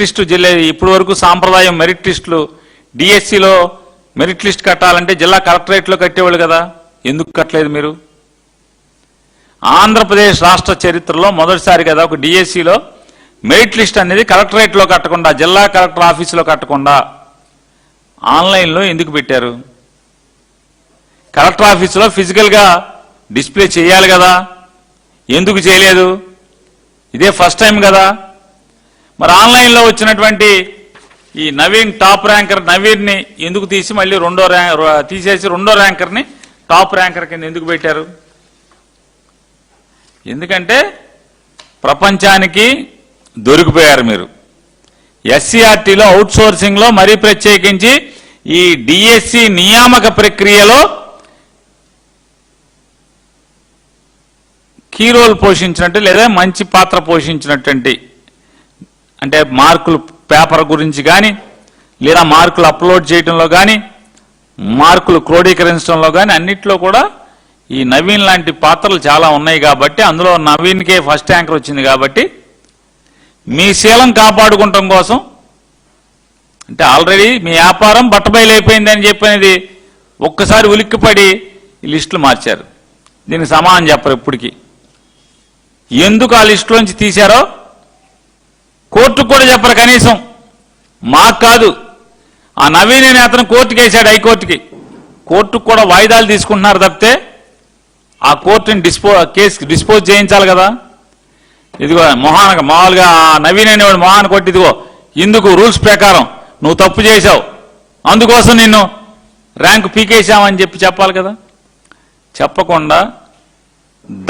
List జిల్లా ఇప్పటి వరకు సాంప్రదాయం మెరిట్ లిస్టులు డిఎస్సిలో మెరిట్ లిస్ట్ కట్టాలంటే జిల్లా కలెక్టరేట్లో కట్టేవాళ్ళు కదా, ఎందుకు కట్టలేదు మీరు? ఆంధ్రప్రదేశ్ రాష్ట్ర చరిత్రలో మొదటిసారి కదా ఒక డిఎస్సిలో మెరిట్ లిస్ట్ అనేది కలెక్టరేట్లో కట్టకుండా, జిల్లా కలెక్టర్ ఆఫీసులో కట్టకుండా ఆన్లైన్లో ఎందుకు పెట్టారు? కలెక్టర్ ఆఫీసులో ఫిజికల్గా డిస్ప్లే చేయాలి కదా, ఎందుకు చేయలేదు? ఇదే ఫస్ట్ టైం కదా. మరి ఆన్లైన్లో వచ్చినటువంటి ఈ నవీన్ టాప్ ర్యాంకర్ నవీన్ని ఎందుకు తీసి మళ్ళీ తీసేసి రెండో ర్యాంకర్ని టాప్ ర్యాంకర్ కింద ఎందుకు పెట్టారు? ఎందుకంటే ప్రపంచానికి దొరికిపోయారు మీరు. ఎస్సీఆర్టీలో అవుట్ సోర్సింగ్లో మరీ ప్రత్యేకించి ఈ డిఎస్సి నియామక ప్రక్రియలో కీ రోల్ పోషించినట్టు లేదా మంచి పాత్ర పోషించినటువంటి, అంటే మార్కులు పేపర్ గురించి కానీ లేదా మార్కులు అప్లోడ్ చేయడంలో కానీ మార్కులు క్రోడీకరించడంలో కానీ అన్నిట్లో కూడా ఈ నవీన్ లాంటి పాత్రలు చాలా ఉన్నాయి కాబట్టి, అందులో నవీన్కే ఫస్ట్ ర్యాంకర్ వచ్చింది కాబట్టి మీ శీలం కాపాడుకుంటాం కోసం, అంటే ఆల్రెడీ మీ వ్యాపారం బట్టబయలైపోయిందని చెప్పనేది ఒక్కసారి ఉలిక్కిపడి ఈ లిస్టులు మార్చారు. దీనికి సమానం చెప్పరు ఇప్పటికీ. ఎందుకు ఆ లిస్టులోంచి తీశారో కోర్టుకు కూడా చెప్పరు కనీసం. మాకు కాదు, ఆ నవీన్ అనే అతను కోర్టుకు వేశాడు, హైకోర్టుకి. కోర్టుకు కూడా వాయిదాలు తీసుకుంటున్నారు తప్పితే ఆ కోర్టుని కేసు డిస్పోజ్ చేయించాలి కదా. ఇదిగో మామూలుగా నవీన్ అనేవాడు మొహాన్ని కొట్టి, ఇదిగో ఇందుకు రూల్స్ ప్రకారం నువ్వు తప్పు చేశావు, అందుకోసం నిన్ను ర్యాంకు పీకేశామని చెప్పాలి కదా. చెప్పకుండా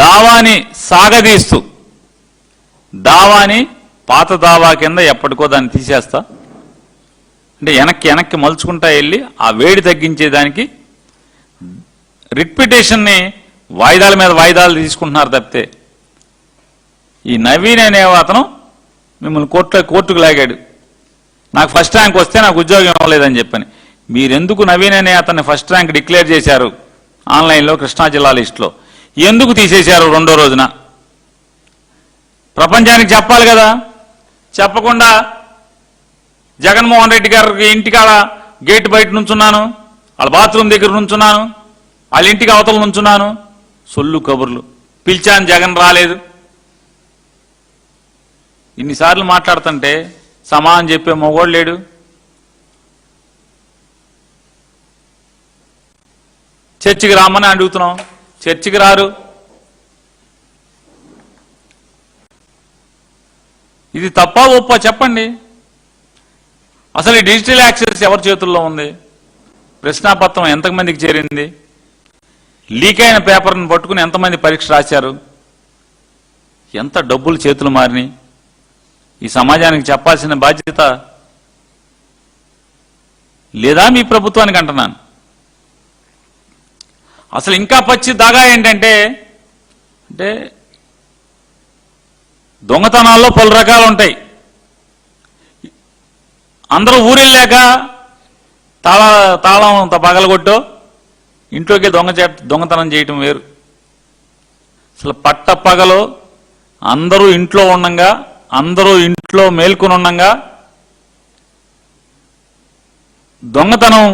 దావాని సాగదీస్తూ దావాని పాత దావా కింద ఎప్పటికో దాన్ని తీసేస్తా అంటే వెనక్కి మలుచుకుంటా వెళ్ళి ఆ వేడి తగ్గించేదానికి రిట్ పిటిషన్ని వాయిదాల మీద వాయిదాలు తీసుకుంటున్నారు తప్పితే, ఈ నవీన్ అనే అతను మిమ్మల్ని కోర్టుకు లాగాడు, నాకు ఫస్ట్ ర్యాంక్ వస్తే నాకు ఉద్యోగం ఇవ్వలేదని చెప్పని. మీరెందుకు నవీన్ అనే అతన్ని ఫస్ట్ ర్యాంక్ డిక్లేర్ చేశారు ఆన్లైన్లో కృష్ణా జిల్లా లిస్టులో? ఎందుకు తీసేశారు రెండో రోజున? ప్రపంచానికి చెప్పాలి కదా. చెప్పకుండా జగన్మోహన్ రెడ్డి గారికి ఇంటికాడ గేట్ బయట నుంచున్నాను, వాళ్ళ బాత్రూమ్ దగ్గర నుంచున్నాను, వాళ్ళ ఇంటికి అవతల నుంచున్నాను, సొల్లు కబుర్లు. పిలిచాను, జగన్ రాలేదు. ఇన్నిసార్లు మాట్లాడుతుంటే సమానం చెప్పే మొగోడు లేడు. చర్చికి రామని అడుగుతున్నాం, చర్చికి రారు. ఇది తప్ప ఒప్ప చెప్పండి. అసలు ఈ డిజిటల్ యాక్సెస్ ఎవరి చేతుల్లో ఉంది? ప్రశ్నాపత్రం ఎంతమందికి చేరింది? లీక్ అయిన పేపర్ని పట్టుకుని ఎంతమంది పరీక్ష రాశారు? ఎంత డబ్బులు చేతులు మారినాయి? ఈ సమాజానికి చెప్పాల్సిన బాధ్యత లేదా మీ ప్రభుత్వానికి అంటున్నాను. అసలు ఇంకా పచ్చి దాగా ఏంటంటే, అంటే దొంగతనాల్లో పలు రకాలు ఉంటాయి. అందరూ ఊరెళ్ళాక తాళం పగలగొట్టో ఇంట్లోకి దొంగతనం చేయటం వేరు. అసలు పట్ట పగలో అందరూ ఇంట్లో ఉండంగా, అందరూ ఇంట్లో మేల్కొని ఉండంగా దొంగతనం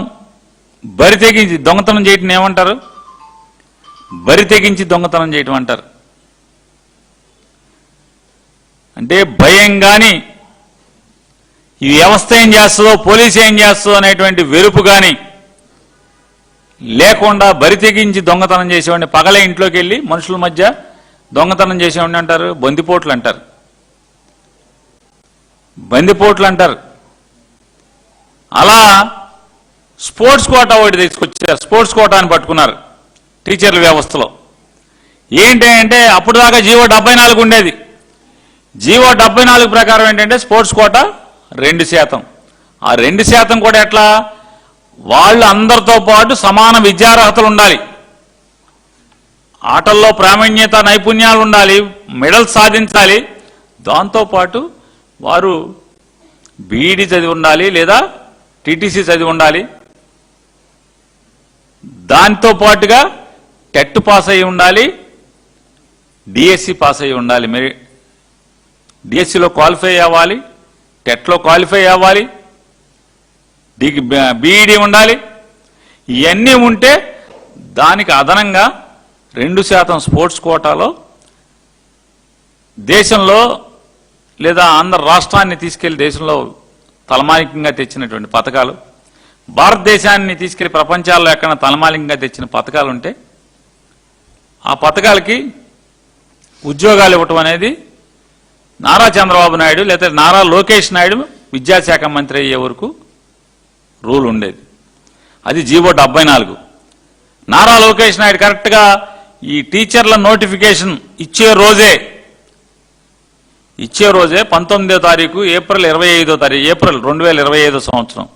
బరి తెగించి దొంగతనం చేయటం ఏమంటారు? బరి తెగించి దొంగతనం చేయటం అంటారు. అంటే భయం కానీ, ఈ వ్యవస్థ ఏం చేస్తుందో, పోలీసు ఏం చేస్తుందో అనేటువంటి వెరుపు కానీ లేకుండా బరి తెగించి దొంగతనం చేసేవాడిని, పగలే ఇంట్లోకి వెళ్ళి మనుషుల మధ్య దొంగతనం చేసేవాడిని అంటారు, బందిపోట్లు అంటారు. బందిపోట్లు అంటారు. అలా స్పోర్ట్స్ కోటా ఒకటి తీసుకొచ్చారు. స్పోర్ట్స్ కోటాని పట్టుకున్నారు టీచర్ల వ్యవస్థలో. ఏంటి అంటే అప్పుడు దాకా జీవో 74 ఉండేది. జీవో 74 ప్రకారం ఏంటంటే స్పోర్ట్స్ కోటా 2%. ఆ 2% కూడా ఎట్లా? వాళ్ళు అందరితో పాటు సమాన విద్యార్హతలు ఉండాలి, ఆటల్లో ప్రావీణ్యత నైపుణ్యాలు ఉండాలి, మెడల్స్ సాధించాలి. దాంతోపాటు వారు బీఈడీ చదివి ఉండాలి లేదా టీటీసీ చదివి ఉండాలి. దాంతో పాటుగా టెట్ పాస్ అయి ఉండాలి, డిఎస్సి పాస్ అయి ఉండాలి. డిఎస్సిలో క్వాలిఫై అవ్వాలి, టెట్లో క్వాలిఫై అవ్వాలి, బీఈడీ ఉండాలి. ఇవన్నీ ఉంటే దానికి అదనంగా 2% స్పోర్ట్స్ కోటాలో దేశంలో లేదా ఆంధ్ర రాష్ట్రాన్ని తీసుకెళ్లి దేశంలో తలమానికంగా తెచ్చినటువంటి పథకాలు, భారతదేశాన్ని తీసుకెళ్లి ప్రపంచాల్లో ఎక్కడ తలమానికంగా తెచ్చిన పథకాలు ఉంటే ఆ పథకాలకి ఉద్యోగాలు ఇవ్వటం అనేది నారా చంద్రబాబు నాయుడు లేదా నారా లోకేష్ నాయుడు విద్యాశాఖ మంత్రి అయ్యే వరకు రూల్ ఉండేది. అది జీవో 74. నారా లోకేష్ నాయుడు కరెక్ట్గా ఈ టీచర్ల నోటిఫికేషన్ ఇచ్చే రోజే 19వ తారీఖు ఏప్రిల్ 25వ తారీఖు ఏప్రిల్ 2025 సంవత్సరం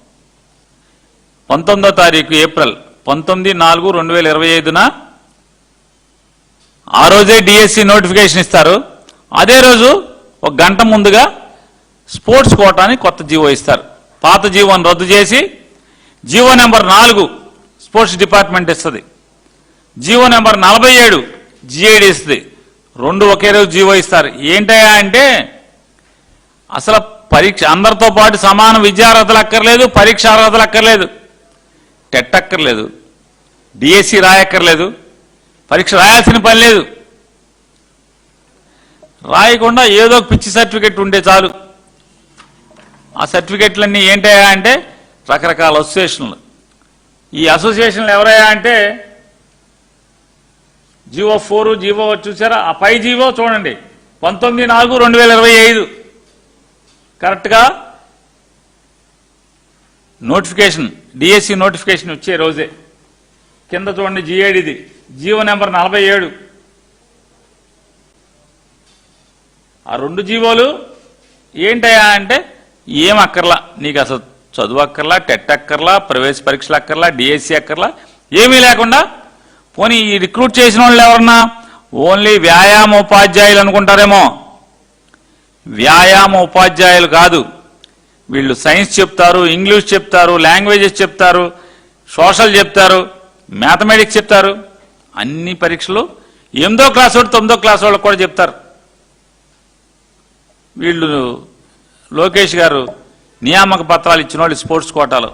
19వ తారీఖు ఏప్రిల్ 19/4/2025న ఆ రోజే డిఎస్సి నోటిఫికేషన్ ఇస్తారు. అదే రోజు ఒక గంట ముందుగా స్పోర్ట్స్ కోటాని కొత్త జీవో ఇస్తారు. పాత జీవోని రద్దు చేసి జీవో నెంబర్ 4 స్పోర్ట్స్ డిపార్ట్మెంట్ ఇస్తుంది, జీవో నెంబర్ 47 జిఐడి ఇస్తుంది. 2 ఒకే రోజు జీవో ఇస్తారు. ఏంటయ్యా అంటే అసలు పరీక్ష అందరితో పాటు సమాన విద్యార్హతలు అక్కర్లేదు, పరీక్ష అర్హతలు అక్కర్లేదు, టెట్ అక్కర్లేదు, డిఎస్సి రాయక్కర్లేదు, పరీక్ష రాయాల్సిన పని లేదు. రాయకుండా ఏదో పిచ్చి సర్టిఫికెట్ ఉంటే చాలు. ఆ సర్టిఫికెట్లన్నీ ఏంటయ్యా అంటే రకరకాల అసోసియేషన్లు. ఈ అసోసియేషన్లు ఎవరయ్యా అంటే జీవో 4 జీవో చూసారా, ఆ పై జీవో చూడండి 19/4/2025 కరెక్ట్గా నోటిఫికేషన్ డిఎస్సి నోటిఫికేషన్ వచ్చే రోజే. కింద చూడండి జిఐడిది జీవో నెంబర్ 47. ఆ 2 జీవోలు ఏంటయ్యా అంటే ఏం అక్కర్లా, నీకు అసలు చదువు అక్కర్లా, టెట్ అక్కర్లా, ప్రవేశ పరీక్షలు అక్కర్లా, డిఎస్సి అక్కర్లా, ఏమీ లేకుండా పోనీ ఈ రిక్రూట్ చేసిన వాళ్ళు ఎవరన్నా ఓన్లీ వ్యాయామ ఉపాధ్యాయులు అనుకుంటారేమో. వ్యాయామ ఉపాధ్యాయులు కాదు వీళ్ళు. సైన్స్ చెప్తారు, ఇంగ్లీష్ చెప్తారు, లాంగ్వేజెస్ చెప్తారు, సోషల్ చెప్తారు, మ్యాథమెటిక్స్ చెప్తారు. అన్ని పరీక్షలు 8వ క్లాస్ వాళ్ళు 9వ క్లాస్ వాళ్ళకి కూడా చెప్తారు. వీళ్ళు లోకేష్ గారు నియామక పత్రాలు ఇచ్చిన వాళ్ళు స్పోర్ట్స్ కోటాలో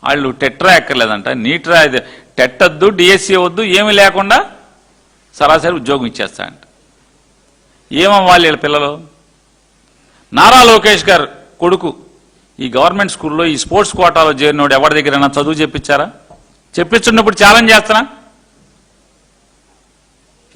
వాళ్ళు టెట్రా ఎక్కర్లేదంట, నీట్రా టెట్ వద్దు, డిఎస్సి వద్దు, ఏమీ లేకుండా సరాసరి ఉద్యోగం ఇచ్చేస్తాయంట. ఏమవ్వాలి వీళ్ళ పిల్లలు? నారా లోకేష్ గారు కొడుకు ఈ గవర్నమెంట్ స్కూల్లో ఈ స్పోర్ట్స్ కోటాలో చేరినోడు ఎవరి దగ్గరైనా చదువు చెప్పించారా? చెప్పించున్నప్పుడు ఛాలెంజ్ చేస్తానా?